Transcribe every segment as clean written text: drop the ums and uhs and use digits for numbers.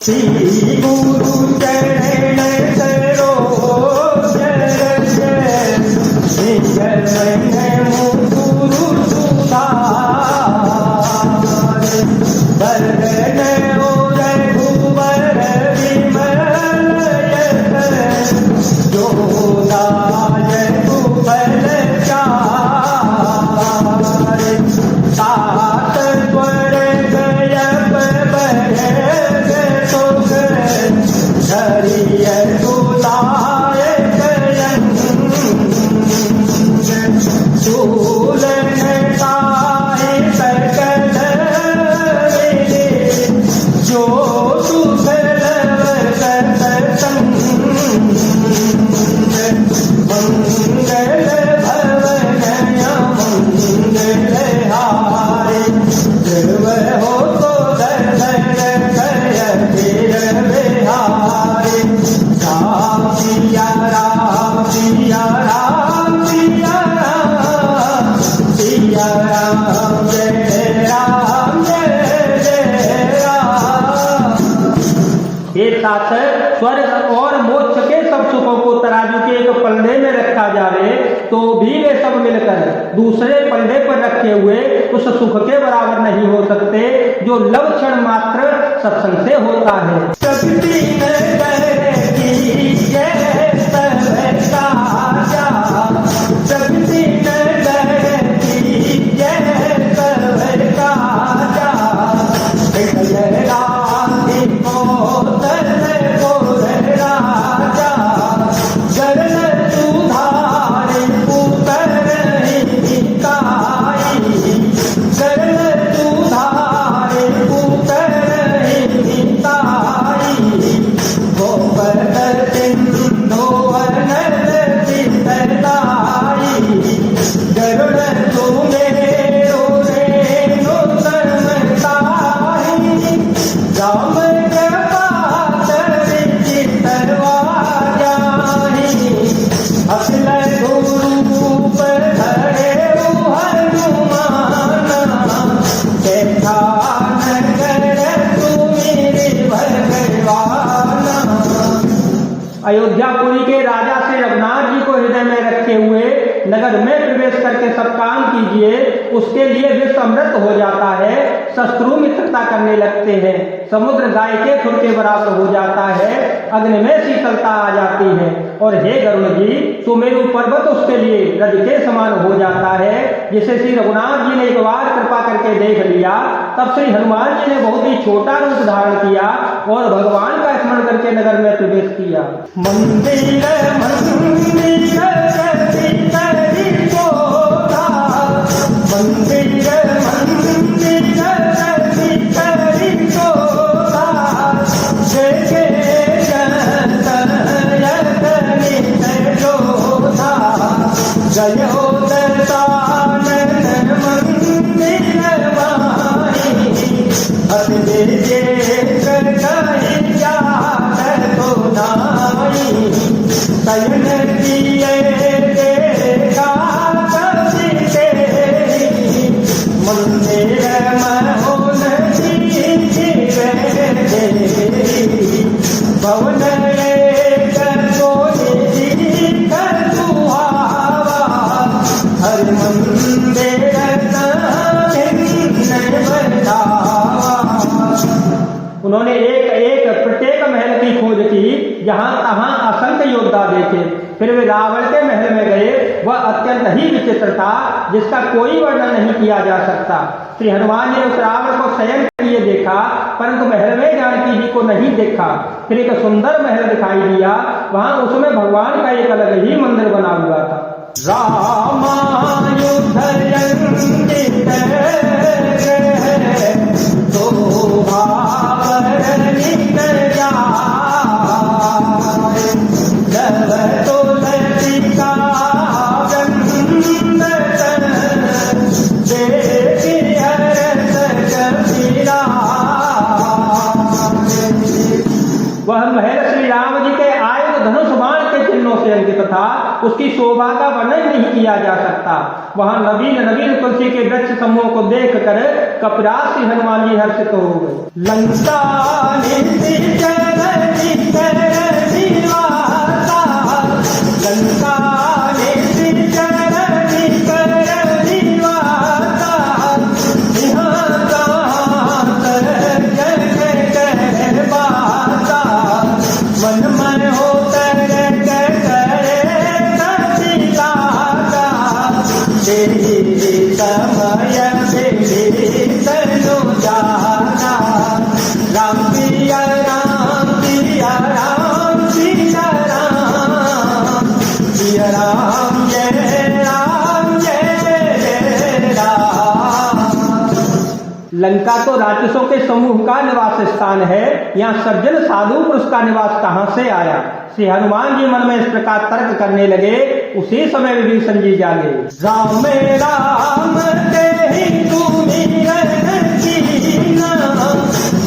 श्री गुरु चरण सरोज रज निज गुरु सुधार बरन रघुवर विमल यश जो दायक फल चार तात स्वर गयप बरग सुख धरिय सुलाय शूलन ताहि सकल विधि जो सुफल सतसंग मंगल भवन मंगल हारे ध्रुव हो तो दर्शन कर फिर बिहारे राम सिया राम सिया राम सिया राम सिया राम जय राम एक साथ स्वर्ग और मोक्ष के सब सुखों को तराजू के एक पलड़े में रखा जावे तो भी वे सब मिलकर दूसरे पलड़े पर रखे हुए उस सुख के बराबर नहीं हो सकते जो लक्षण मात्र सत्संग से होता है। शक्ति अयोध्यापुरी के राजा श्री रघुनाथ जी को हृदय में रखे हुए नगर में प्रवेश करके सब काम कीजिए, उसके लिए विश्व अमृत हो जाता है, शत्रु मित्रता करने लगते हैं, समुद्र गाय के खुर के बराबर हो जाता है, अग्नि में शीतलता आ जाती है और हे गरुड़ जी सुमेरु पर्वत उसके लिए रज के समान हो जाता है। जिसे श्री रघुनाथ जी ने एक बार कृपा करके देख लिया तब श्री हनुमान जी ने बहुत ही छोटा रूप धारण किया और भगवान का स्मरण करके नगर में प्रवेश किया। मंदिर जय हो दत्तानंद मंदिर माई अति जे कर कहि जात तो नाई सयन किए देखा कसी तेरी मंदिर महोन जीवे भवन उन्होंने एक प्रत्येक महल की खोज की, जहां तहां असंख्य योद्धा देखे, फिर वे रावण के महल में गए। वह अत्यंत ही विचित्र था जिसका कोई वर्णन नहीं किया जा सकता। श्री हनुमान जी ने उस रावण को शयन किए देखा परंतु महल में जानकी जी को नहीं देखा। फिर एक सुंदर महल दिखाई दिया, वहां उसमें भगवान का एक अलग ही मंदिर बना हुआ था। वह महल श्री राम जी के आयुध धनुष बाण के चिन्हों गुणों से अंकित था, उसकी शोभा का वर्णन नहीं किया जा सकता। वहां नवीन नवीन तुलसी के वृक्ष समूह को देखकर कपिराज श्री हनुमान जी हर्षित हो गए। लंका लंका तो राक्षसों के समूह का निवास स्थान है, यहाँ सज्जन साधु पुरुष का निवास कहाँ से आया? श्री हनुमान जी मन में इस प्रकार तर्क करने लगे। उसी समय विभीषण जी जागे। राम राम तेहि सुमिरन कीना,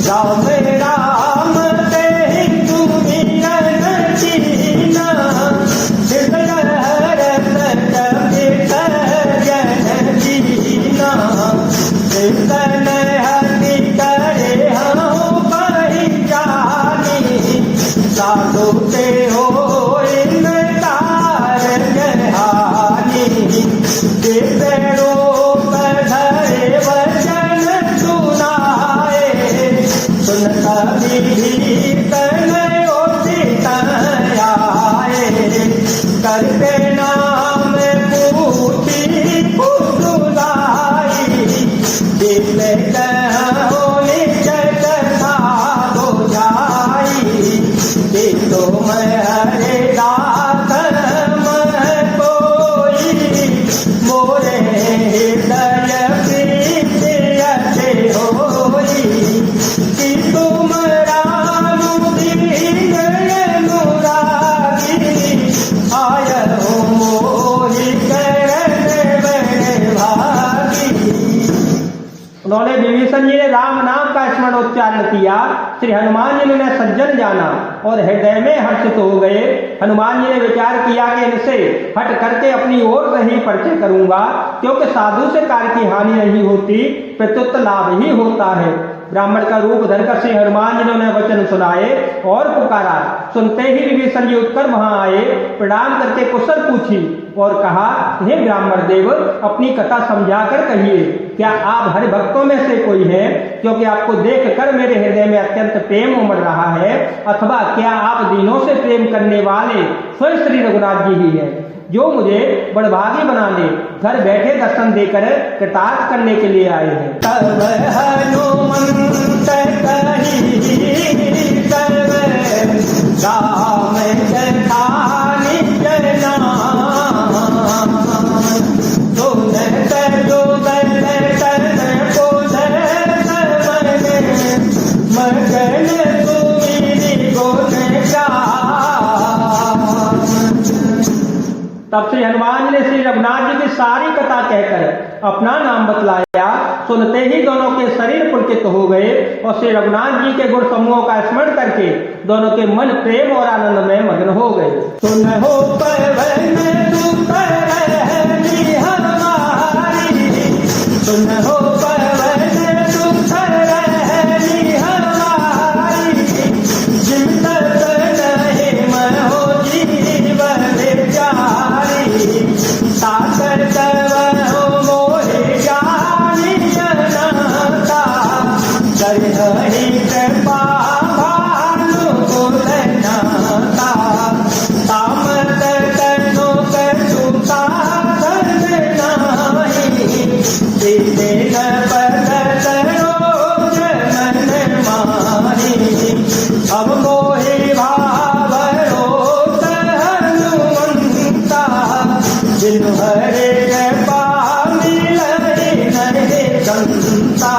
राम राम तेहि सुमिरन कीना, हृदय हरत कपित जन दीना, कीर्तन हरि करे हम परिजानी, साधु ते हो इनकार जहानी, तेरो धरे वचन सुनाए, सुन भीतन उचित आए, करके नाम पूछी पुसुदाई, जिसे कहो निश्चय कथा बुझाई, तुम हरे दास मन कोई, मोरे हृदय प्रीति अच्छे होई, कि तुम राम दीन अनुरागी, आयो मोहि करण बड़ भागी। उन्होंने विभीषण जी ने राम नाम का स्मरण उच्चारण किया। श्री हनुमान जी ने उन्हें सज्जन जाना और हृदय में हर्षित हो गए। हनुमान जी ने विचार किया कि इनसे हट करके अपनी ओर से ही परिचय करूंगा, क्योंकि साधु से कार्य की हानि नहीं होती, प्रत्युत लाभ ही होता है। ब्राह्मण का रूप धरकर श्री हनुमान जी ने उन्हें वचन सुनाए और पुकारा। सुनते ही विभीषण जी उठकर वहां आए, प्रणाम करके कुशल पूछी और कहा, हे ब्राह्मण देव, अपनी कथा समझाकर कहिए, क्या आप हरि भक्तों में से कोई है? क्योंकि आपको देखकर मेरे हृदय में अत्यंत प्रेम उमड़ रहा है, अथवा क्या आप दीनों से प्रेम करने वाले स्वयं श्री रघुनाथ जी ही है, जो मुझे बड़भागी बनाने घर बैठे दर्शन देकर कृतार्थ करने के लिए आए हैं। तब हनुमंत कही सर्व राम कथानि जना, सुनत जो दर्शन को मगन सुमिरि गुण तब श्री हनुमान जी ने श्री रघुनाथ जी की सारी कथा कहकर अपना नाम बतलाया। सुनते ही दोनों के शरीर पुलकित हो गए और श्री रघुनाथ जी के गुण समूहों का स्मरण करके दोनों के मन प्रेम और आनंद में मग्न हो गए। सुनहो पवन सुत रहनी हमारी, सुनहो पवन सुत रहनी हमारी, जिम तक नहीं महो जीवन प्यारी, साकर करवो मोहि ज्ञानी अनंता, करहि कृपा भानु गुणनाता, तामत तनु कछुता धन नाही, सीते न पद सरोज मन माही, अब मोहि भाव रोत हनुमंता, जिन हरे कृपा मिलहि नहीं संता।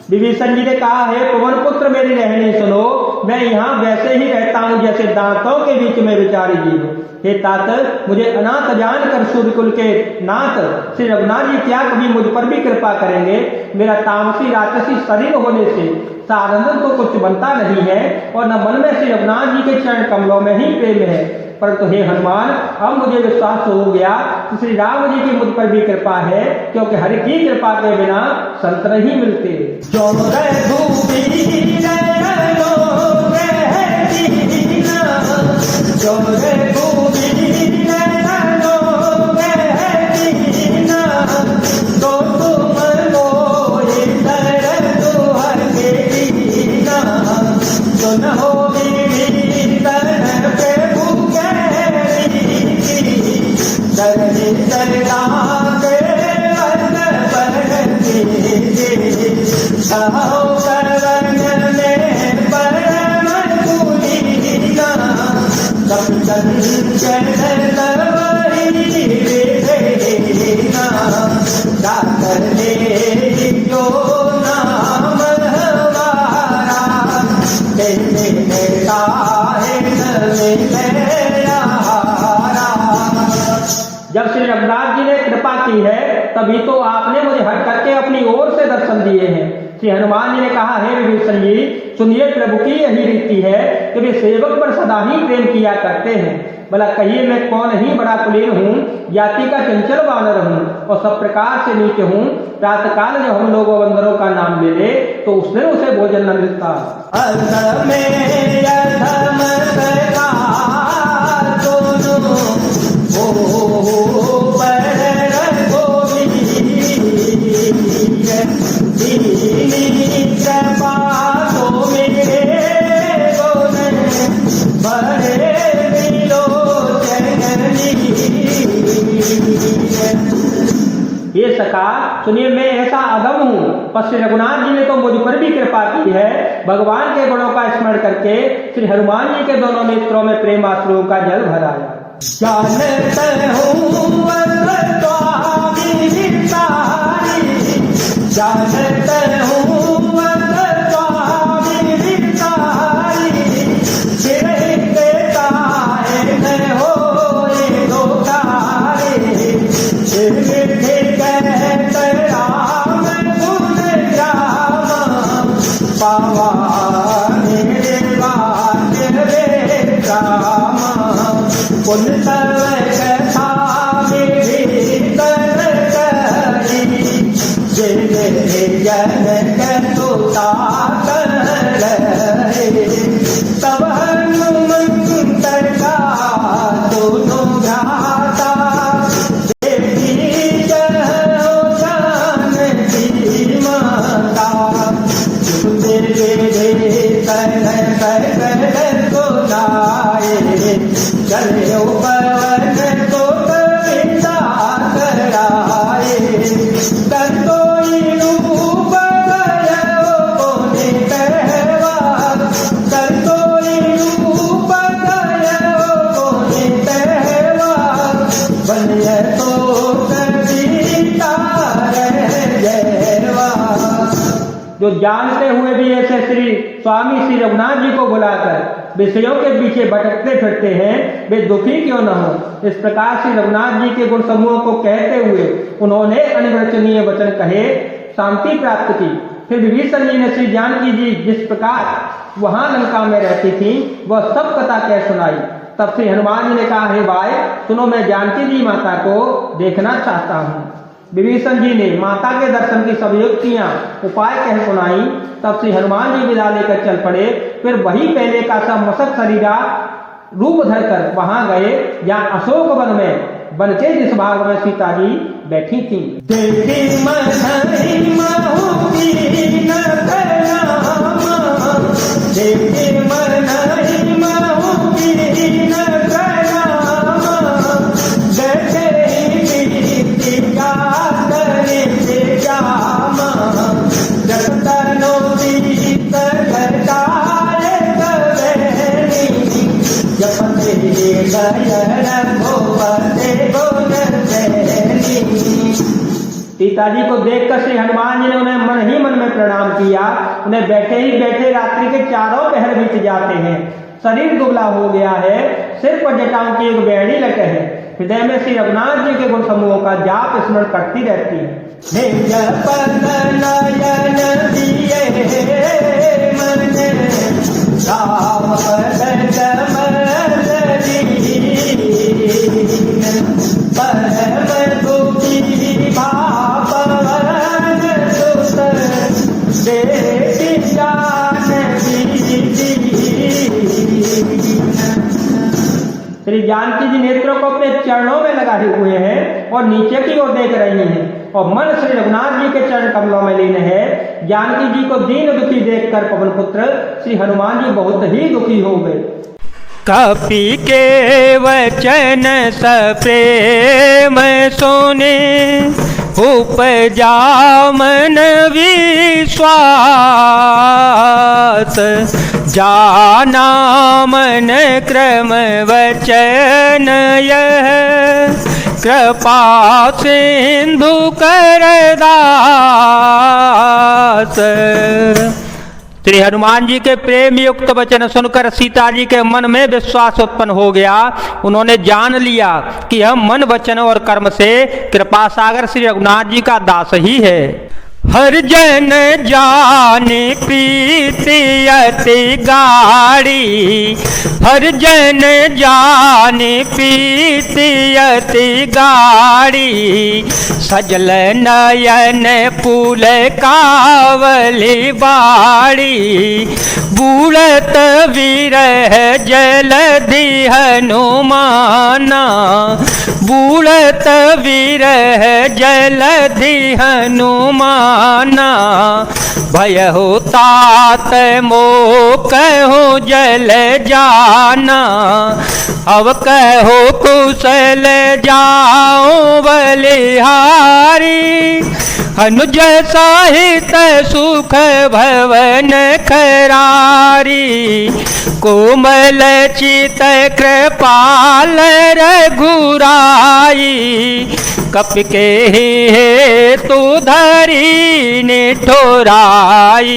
विभीषण जी ने कहा, है पवन पुत्र मेरी रहनी सुनो, मैं यहाँ वैसे ही रहता हूँ जैसे दांतों के बीच में विचारी जीव। हे तात, मुझे अनाथ जानकर सूर्यकुल के नाथ श्री रघुनाथ जी क्या कभी मुझ पर भी कृपा करेंगे? मेरा तामसी राक्षसी शरीर होने से साधन तो कुछ बनता नहीं है और न मन में श्री रघुनाथ जी के चरण कमलों में ही प्रेम है। परंतु हे हनुमान, अब मुझे विश्वास हो गया कि श्री राम जी की मुझ पर भी कृपा है, क्योंकि हरि की कृपा के बिना संत नहीं मिलते। जब श्री रघुनाथ जी ने कृपा की है, तभी तो आपने मुझे हट करके अपनी ओर से दर्शन दिए हैं। श्री हनुमान जी ने कहा, हे विभीषण जी, सुनिए, प्रभु की यही रीति है कि वे सेवक पर सदा ही प्रेम किया करते हैं। भला कहिए, मैं कौन ही बड़ा कुलीन हूँ, जाति का चंचल वानर हूँ और सब प्रकार से नीच हूँ। प्रातःकाल जब हम लोग बंदरों का नाम ले ले तो उस दिन उसे भोजन न मिलता। ये सखा सुनिए, मैं ऐसा अधम हूँ, पर श्री रघुनाथ जी ने तो मुझ पर भी कृपा की है। भगवान के गुणों का स्मरण करके श्री हनुमान जी के दोनों नेत्रों में प्रेम आश्रुओं का जल भराया। जो जानते हुए भी ऐसे श्री स्वामी श्री रघुनाथ जी को बुलाकर विषयों के पीछे भटकते फिरते हैं, वे दुखी क्यों न हो। इस प्रकार श्री रघुनाथ जी के गुण समूहों को कहते हुए उन्होंने अनिर्वचनीय वचन कहे, शांति प्राप्त की। फिर विभीषण जी ने श्री जानकी जी जिस प्रकार वहां लंका में रहती थी वह सब कथा कह सुनाई। तब श्री हनुमान जी ने कहा, हे भाई सुनो, मैं जानकी जी माता को देखना चाहता हूँ। विभीषण जी ने माता के दर्शन की सब युक्तियां उपाय कह सुनाई। तब श्री हनुमान जी विदा लेकर चल पड़े। फिर वही पहले का सब मसक शरीरा रूप धरकर वहां गए जहाँ अशोक वन में वन के जिस भाग में सीता जी बैठी थी। सीता जी को देखकर श्री हनुमान जी ने उन्हें मन ही मन में प्रणाम किया। उन्हें बैठे ही बैठे रात्रि के चारों पहर बीत जाते हैं। शरीर दुबला हो गया है, सिर पर जटाओं की एक बेड़ी लगे है। हृदय में श्री रघुनाथ जी के गुण समूहों का जाप स्मरण करती रहती है। राम श्री जानकी जी नेत्रों को अपने चरणों में लगाए हुए हैं और नीचे की ओर देख रही हैं और मन श्री रघुनाथ जी के चरण कमलों में लीन है। जानकी जी को दीन दुखी देखकर पवन पुत्र श्री हनुमान जी बहुत ही दुखी हो गए। कपि के वचन सप्रेम सुने, उपजा मन विश्वास, जाना मन क्रम वचन यह, कृपा सिंधु करदास। श्री हनुमान जी के प्रेम युक्त वचन सुनकर सीता जी के मन में विश्वास उत्पन्न हो गया। उन्होंने जान लिया कि हम मन वचन और कर्म से कृपा सागर श्री रघुनाथ जी का दास ही है। हर जन जाने प्रीति अति गाढ़ी, हर जन जाने प्रीति अति गाढ़ी, सजल नयन पुल कावली बाड़ी, बूढ़त विरह जलधि हनुमाना, बूढ़त विरह जलधि हनुमाना, भय हो तात मोह कहो जल जाना, अब कहो कुशल जाओ बलिहारी, अनुज साहित सुख भवन खरारी, कोमल चित कृपाल रघुराई, कपि के हेतु धरी निठुराई।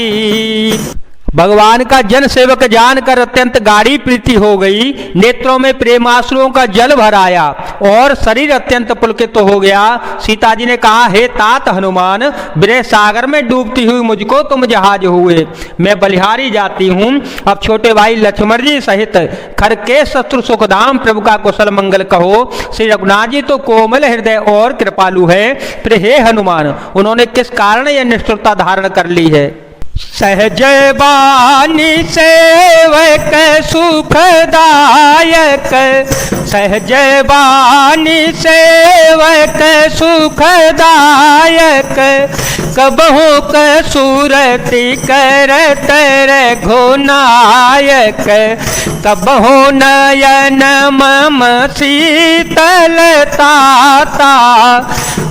भगवान का जन सेवक जानकर अत्यंत गाढ़ी प्रीति हो गई, नेत्रों में प्रेमाश्रुओं का जल भर आया और शरीर अत्यंत पुलकित हो गया। सीता जी ने कहा, हे तात हनुमान, विरह सागर में डूबती हुई मुझको तुम जहाज हुए, मैं बलिहारी जाती हूँ। अब छोटे भाई लक्ष्मण जी सहित खर के शत्रु सुखधाम प्रभु का कुशल मंगल कहो। श्री रघुनाथ जी तो कोमल हृदय और कृपालु है, फिर हे हनुमान उन्होंने किस कारण यह निष्ठुरता धारण कर ली है। सहज बानी सेवक सुखदायक, सहज बानी सेवक सुखदायक, कबहु कसुरति करत रघुनायक, कबहु नयन मम शीतलताता,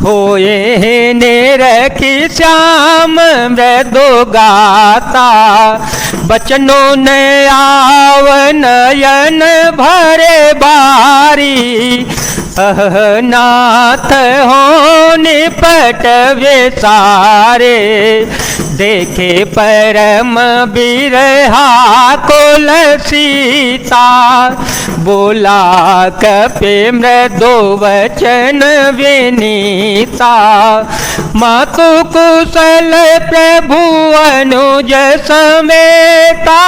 होए निरखि श्याम मृदु गाता, बचनों ने आव नयन भरे बारी, नाथ हो निपट विसारे, देखे परम बिरहा कुल सीता, बोला कपि मृदु वचन विनीता, मातु कुशल प्रभु अनुज समेता,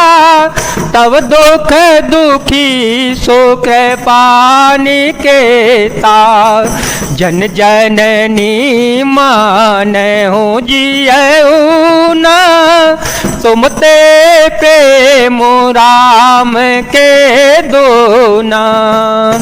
तब दुख दुखी सो कृपा निकेता, जन जननी मान हो जियऊ ना, तुम ते प्रेम राम के दो नाम।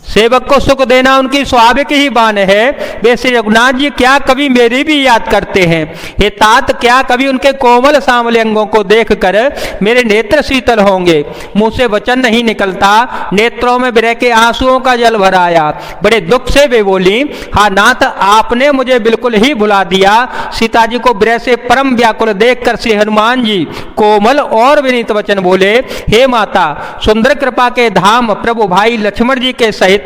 सेवक को सुख देना उनकी स्वाभाविक ही बान है। वे श्री रघुनाथ जी क्या कभी मेरी भी याद करते हैं। हे तात, क्या कभी उनके कोमल सांवले अंगों को देखकर मेरे नेत्र शीतल होंगे। मुंह से वचन नहीं निकलता, नेत्रों में विरह के आंसुओं का जल भर आया। बड़े दुख से वे बोली, हाँ नाथ, आपने मुझे बिल्कुल ही भुला दिया। सीता जी को विरह से परम व्याकुल देखकर श्री हनुमान जी कोमल और विनीत वचन बोले, हे माता, सुंदर कृपा के धाम प्रभु भाई लक्ष्मण जी के सहित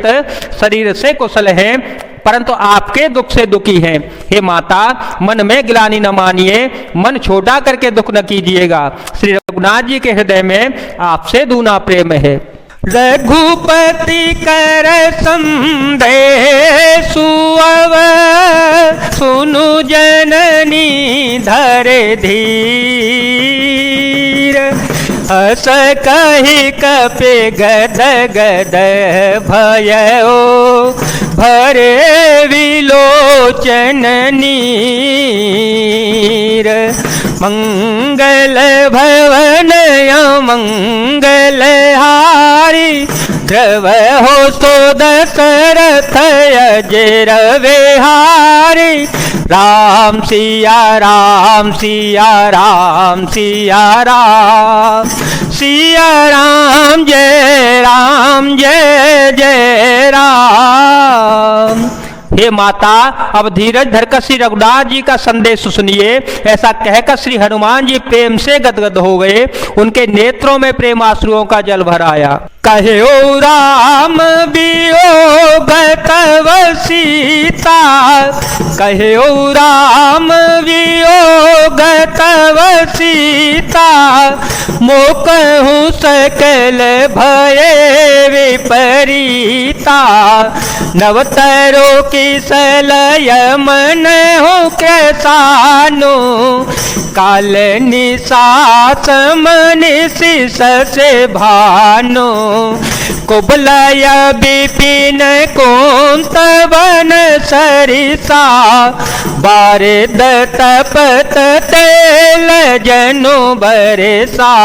शरीर से कुशल हैं, परंतु आपके दुख से दुखी हैं। हे माता, मन में गिलानी न मानिए, मन छोटा करके दुख न कीजिएगा। श्री रघुनाथ जी के हृदय में आपसे दूना प्रेम है। रघुपति कर संदेश सुअव, सुनु जननी धरे धीर, हस कही कपि गद गद भयो, भरे विलोचन नीर, मंगल भवन अमंगल हारी, ध्रुव हो सो दशरथ अजर विहारी। राम सिया राम सिया राम सिया राम, सिया राम जय जय राम। हे माता, अब धीरज धरकर श्री रघुनाथ जी का संदेश सुनिए। ऐसा कहकर श्री हनुमान जी प्रेम से गदगद हो गए। उनके नेत्रों में प्रेमाश्रुओं का जल भर आया। कहो राम वियोग तव सीता, कहो राम वियोग तव सीता। मोकहु सकल भये विपरीता, नवतरो की सलय मन हो कैसानो। काल निसास मनिषि से भानो, कुबलय विपिन कुंत वन सरिसा। बारिद तपत तेल जनु बरसा,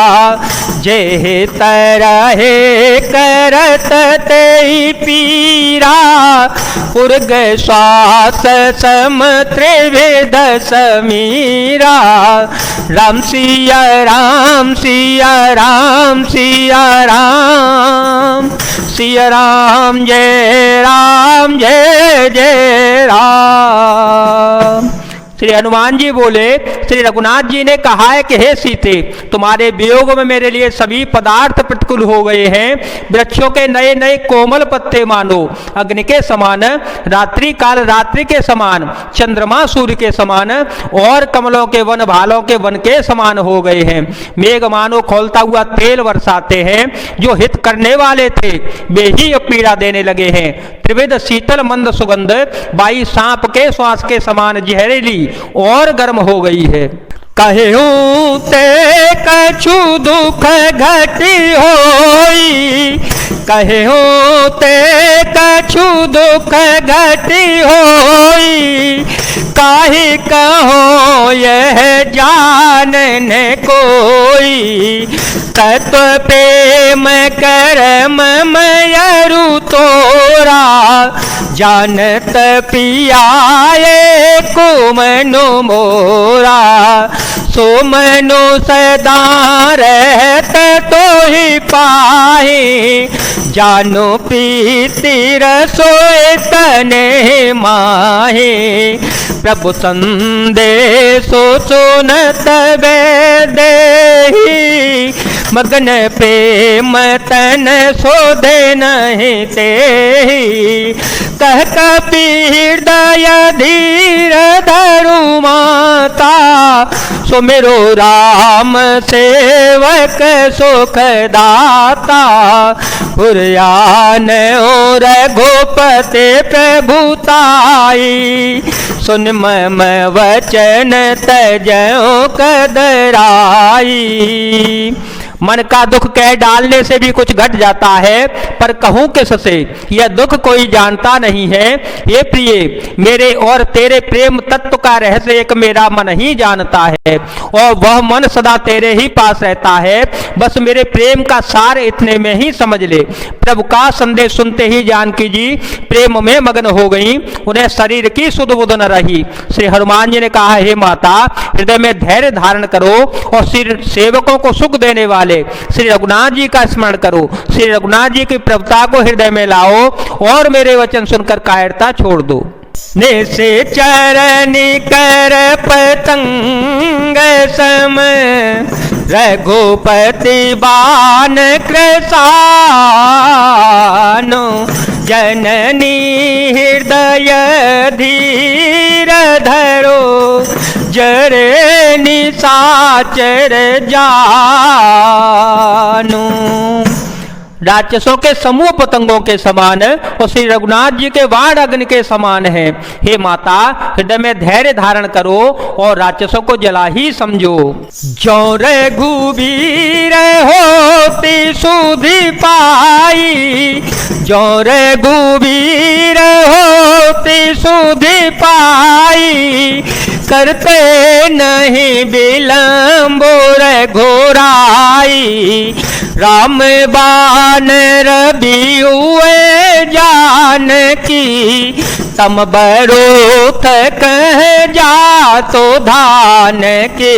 जेहि तरहे करत तेहि पीरा। उर्ग श्वास सम त्रिविध समीरा। राम सिया राम सिया राम सिया राम, सिया राम जय जय राम। श्री हनुमान जी बोले, श्री रघुनाथ जी ने कहा है कि हे सीते, तुम्हारे वियोग में मेरे लिए सभी पदार्थ प्रतिकूल हो गए हैं। वृक्षों के नए नए कोमल पत्ते मानो अग्नि के समान, रात्रि काल रात्रि के समान, चंद्रमा सूर्य के समान, और कमलों के वन भालों के वन के समान हो गए हैं। मेघ मानो खौलता हुआ तेल बरसाते हैं। जो हित करने वाले थे वे ही अब पीड़ा देने लगे हैं। त्रिविध शीतल मंद सुगंध बाई सांप के श्वास के समान जहरीली और गर्म हो गई है। कहूँ ते कछु दुख घटी होई, कहूँ ते कछु दुख घटी होई। काहे कहो यह जानन कोई, तत्व प्रेम करम मयरु तोरा। जानत पियाए को मनो मोरा, सो मनो सदा रहत तो ही पाए। जानो प्रीति रसोए तने माहे, प्रभु संदेशो सुनत देहि। मगन प्रेम तन शोधे नहीं तेहि। कह कपि हृदय धीर धरु माता, सो मेरो राम सेवक सुख दाता। पुरयान और रघुपति प्रभुताई, सुन मम वचन तजो कदराई। मन का दुख कह डालने से भी कुछ घट जाता है, पर कहूं किससे यह दुख कोई जानता नहीं है। ये प्रिय, मेरे और तेरे प्रेम तत्व का रहस्य एक मेरा मन ही जानता है, और वह मन सदा तेरे ही पास रहता है। बस मेरे प्रेम का सार इतने में ही समझ ले। प्रभु का संदेश सुनते ही जानकी जी प्रेम में मग्न हो गई। उन्हें शरीर की सुध बुध न रही। श्री हनुमान जी ने कहा, हे माता, हृदय में धैर्य धारण करो और सेवकों को सुख देने वाले श्री रघुनाथ जी का स्मरण करो। श्री रघुनाथ जी की प्रभुता को हृदय में लाओ और मेरे वचन सुनकर कायरता छोड़ दो। निसे चरण कर पतंग सम, रघुपति बान कृसानो। जननी हृदय धीर धरो, जरे निशाचर जानो। राक्षसों के समूह पतंगों के समान और श्री रघुनाथ जी के वाण अग्नि के समान है। हे माता, हृदय में धैर्य धारण करो और राक्षसों को जला ही समझो। जो रघुवीर होती सुधि पाई, जो रघुवीर होती सुधि पाई। करते नहीं विलंब रघुराई, राम बानर भी हुए जानकी, तम बरोथ कह जा तो धान के।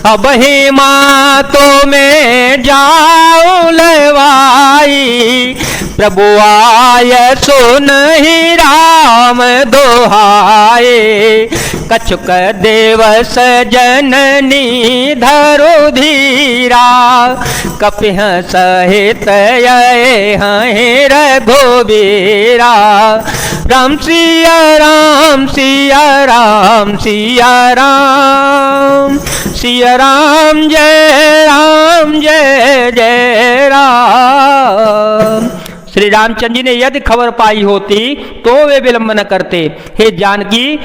अब ही माँ तो मैं जाऊं लवाई, प्रभु आय सुन ही राम दोहाए। कछुक देवस जननी धरो धीरा, कपिह सहित ये हैं रघुबीरा। राम सिया राम सिया राम सिया राम, सिया राम जय जय राम। श्री रामचंद्र जी ने यदि खबर पाई होती तो वे विलंब न करते। हे जानकी,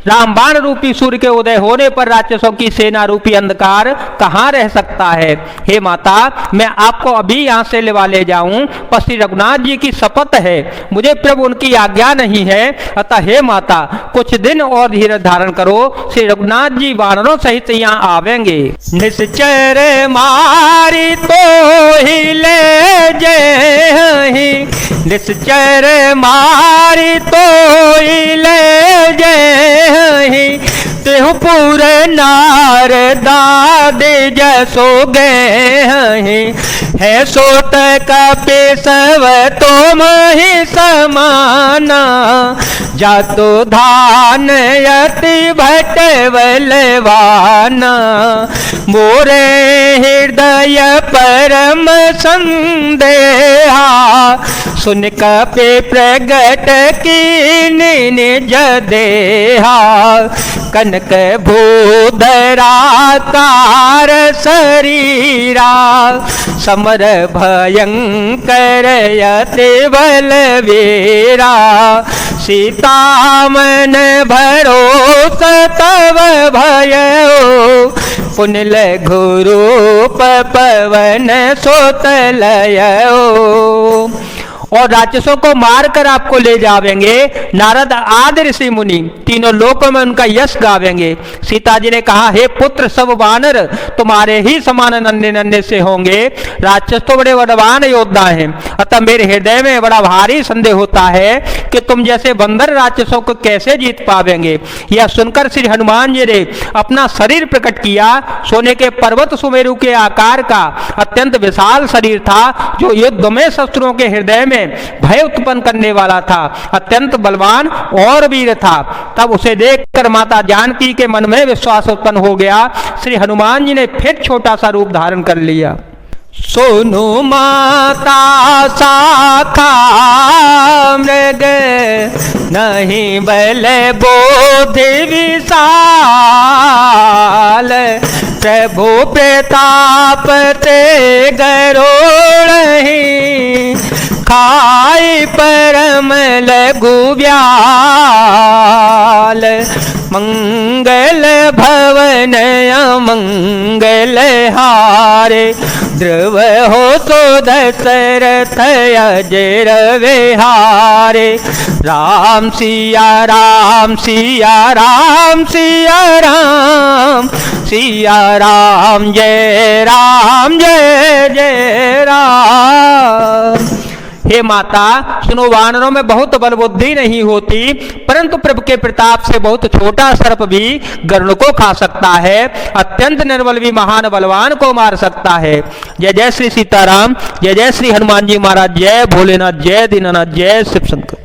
रामबाण रूपी सूर्य के उदय होने पर राक्षसों की सेना रूपी अंधकार कहाँ रह सकता है। हे माता, मैं आपको अभी यहाँ से लेवा ले जाऊं, पर श्री रघुनाथ जी की शपथ है, मुझे प्रभु उनकी आज्ञा नहीं है। अतः हे माता, कुछ दिन और धीरज धारण करो, श्री रघुनाथ जी वानरों सहित यहाँ आवेंगे। निश्चर मारी तो ही ले जय, निश्चर मारी तो ही ले जय, तेहु पूरे नारदा दे जसो गए है। सोत कपिसव तुम ही समाना, जातो धान यति भट बलवाना। मोरे हृदय परम संदेहा, सुन कपि प्रगट की निज देहा। कनक भूधरा कार शरीरा, समर भयंकर यति बलवीरा। सीता मन भरोस तव भयो, पुन लघु रूप पवन सोतलयो। और राक्षसों को मारकर आपको ले जावेंगे। नारद आदि ऋषि मुनि तीनों लोकों में उनका यश गावेंगे। सीता जी ने कहा, हे पुत्र, सब वानर तुम्हारे ही समान नन्हे नन्हे से होंगे। राक्षस तो बड़े बलवान योद्धा हैं, अतः मेरे हृदय में बड़ा भारी संदेह होता है कि तुम जैसे बंदर राक्षसों को कैसे जीत पावेंगे। यह सुनकर श्री हनुमान जी ने अपना शरीर प्रकट किया। सोने के पर्वत सुमेरु के आकार का अत्यंत विशाल शरीर था, जो युद्ध में शत्रुओं के हृदय में भय उत्पन्न करने वाला था, अत्यंत बलवान और वीर था। तब उसे देखकर माता जानकी के मन में विश्वास उत्पन्न हो गया। श्री हनुमान जी ने फिर छोटा सा रूप धारण कर लिया। सोनु माता शाखा मृग, नहीं बल बोधि विशाल। प्रभु प्रताप ते गरुड़, खाई परम लघु व्याल। मंगल भवन अमंगल हारे, ध्रुव हो तो दशरथ अजर विहारे। राम सिया राम सिया राम सिया राम, सिया राम जय जय राम। हे माता, सुनो, वानरों में बहुत बल बुद्धि नहीं होती, परंतु प्रभु के प्रताप से बहुत छोटा सर्प भी गरुड़ को खा सकता है, अत्यंत निर्बल भी महान बलवान को मार सकता है। जय जय श्री सीताराम, जय जय श्री हनुमान जी महाराज, जय भोलेनाथ, जय दीनानाथ, जय शिव शंकर।